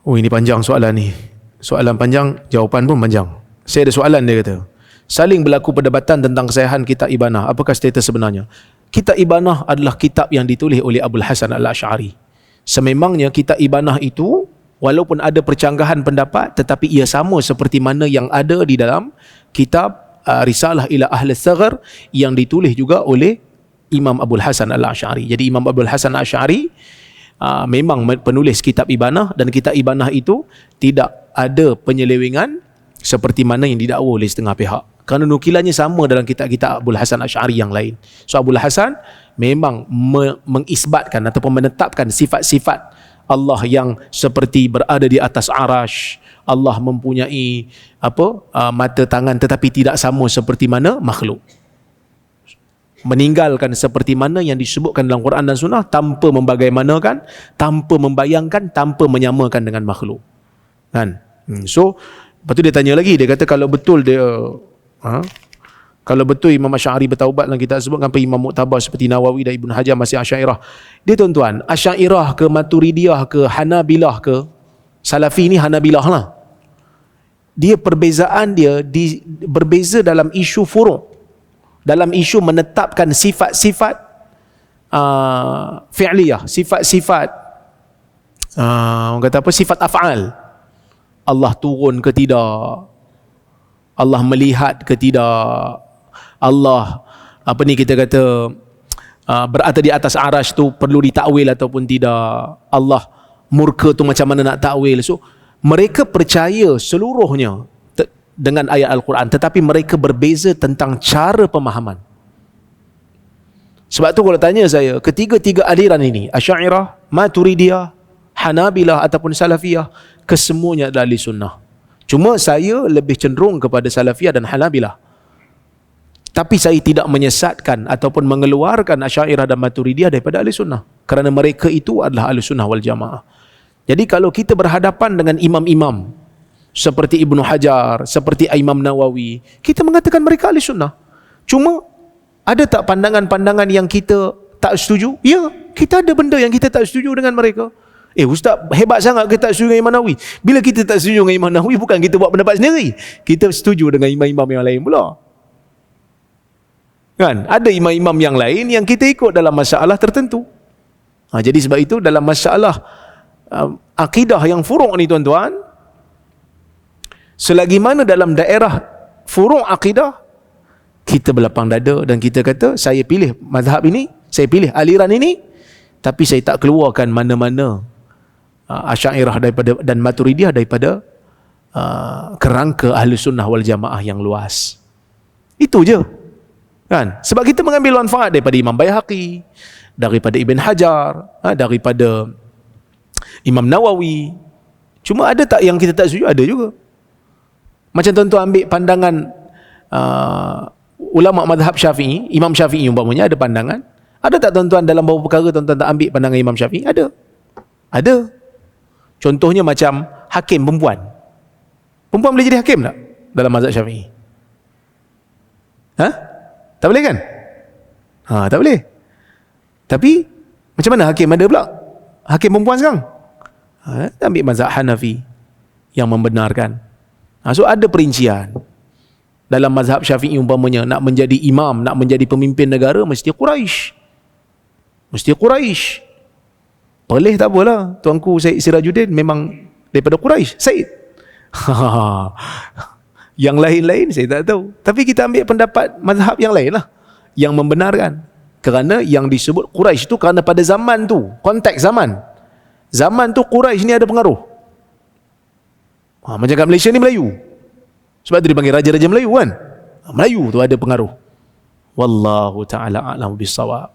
Oh, ini panjang soalan ni. Soalan panjang, jawapan pun panjang. Saya ada soalan, dia kata. Saling berlaku perdebatan tentang kesahihan kitab Ibanah. Apakah status sebenarnya? Kitab Ibanah adalah kitab yang ditulis oleh Abul Hasan Al-Asy'ari. Sememangnya kitab Ibanah itu, walaupun ada percanggahan pendapat, tetapi ia sama seperti mana yang ada di dalam kitab Risalah ila Ahli Saghar yang ditulis juga oleh Imam Abul Hasan Al-Asy'ari. Jadi Imam Abul Hasan Al-Asy'ari memang penulis kitab Ibanah, dan kitab Ibanah itu tidak ada penyelewengan seperti mana yang didakwa oleh setengah pihak. Kerana nukilannya sama dalam kitab-kitab Abul Hasan Asy'ari yang lain. So Abul Hasan memang mengisbatkan ataupun menetapkan sifat-sifat Allah yang seperti berada di atas arash. Allah mempunyai mata, tangan, tetapi tidak sama seperti mana makhluk. Meninggalkan seperti mana yang disebutkan dalam Quran dan Sunnah, tanpa membagaimanakan, tanpa membayangkan, tanpa menyamakan dengan makhluk. Kan? So, lepas tu dia tanya lagi, dia kata kalau betul dia kalau betul Imam Asy'ari bertaubat dalam kitab sebut sampai Imam Mu'tabar seperti Nawawi dan Ibn Hajar masih Asy'ariyah. Dia tuan-tuan, Asy'ariyah ke Maturidiyah ke Hanabilah ke Salafi ni Hanabilah lah. Dia perbezaan dia berbeza dalam isu furu', dalam isu menetapkan sifat-sifat fi'liyah, sifat-sifat orang kata apa, sifat af'al. Allah turun ke tidak, Allah melihat ke tidak, Allah kita kata berada di atas arash tu perlu ditakwil ataupun tidak, Allah murka tu macam mana nak takwil. So mereka percaya seluruhnya dengan ayat Al-Quran, tetapi mereka berbeza tentang cara pemahaman. Sebab tu kalau tanya saya, ketiga-tiga aliran ini, Asy'ariyah, Maturidiyah, Hanabilah ataupun Salafiyah, kesemuanya adalah ahli sunnah. Cuma saya lebih cenderung kepada Salafiyah dan Hanabilah. Tapi saya tidak menyesatkan ataupun mengeluarkan Asy'ariyah dan Maturidiyah daripada ahli sunnah, kerana mereka itu adalah ahli sunnah wal jamaah. Jadi kalau kita berhadapan dengan imam-imam seperti Ibnu Hajar, seperti Imam Nawawi, kita mengatakan mereka ahli sunnah. Cuma ada tak pandangan-pandangan yang kita tak setuju? Ya, kita ada benda yang kita tak setuju dengan mereka. Ustaz, hebat sangat kita tak setuju dengan Imam Nawawi. Bila kita tak setuju dengan Imam Nawawi, bukan kita buat pendapat sendiri, kita setuju dengan imam-imam yang lain pula. Kan? Ada imam-imam yang lain yang kita ikut dalam masalah tertentu. Jadi sebab itu dalam masalah akidah yang furu' ni tuan-tuan, selagi mana dalam daerah furu' akidah, kita berlapang dada dan kita kata, saya pilih mazhab ini, saya pilih aliran ini, tapi saya tak keluarkan mana-mana Asy'ariyah daripada dan Maturidiyah daripada kerangka ahli sunnah wal jamaah yang luas. Itu je. Kan? Sebab kita mengambil manfaat daripada Imam Baihaqi, daripada Ibn Hajar, daripada Imam Nawawi. Cuma ada tak yang kita tak setuju? Ada juga. Macam tuan-tuan ambil pandangan ulama mazhab Syafi'i, Imam Syafi'i umpamanya ada pandangan. Ada tak tuan-tuan dalam beberapa perkara tuan-tuan tak ambil pandangan Imam Syafi'i? Ada. Ada. Contohnya macam hakim perempuan. Perempuan boleh jadi hakim tak dalam mazhab Syafi'i? Tak boleh kan? Tak boleh. Tapi macam mana hakim ada pula? Hakim perempuan sekarang? Ambil mazhab Hanafi yang membenarkan. So ada perincian. Dalam mazhab Syafi'i umpamanya, nak menjadi imam, nak menjadi pemimpin negara, mesti Quraisy. Mesti Quraisy. Boleh tak apalah, tuanku Syed Sirajuddin memang daripada Quraisy, Syed. Yang lain-lain saya tak tahu. Tapi kita ambil pendapat mazhab yang lain lah, yang membenarkan. Kerana yang disebut Quraisy itu kerana pada zaman tu, konteks zaman tu Quraisy ni ada pengaruh. Macam kat Malaysia ni Melayu. Sebab tu dipanggil raja-raja Melayu kan. Melayu tu ada pengaruh. Wallahu ta'ala a'lam bissawab.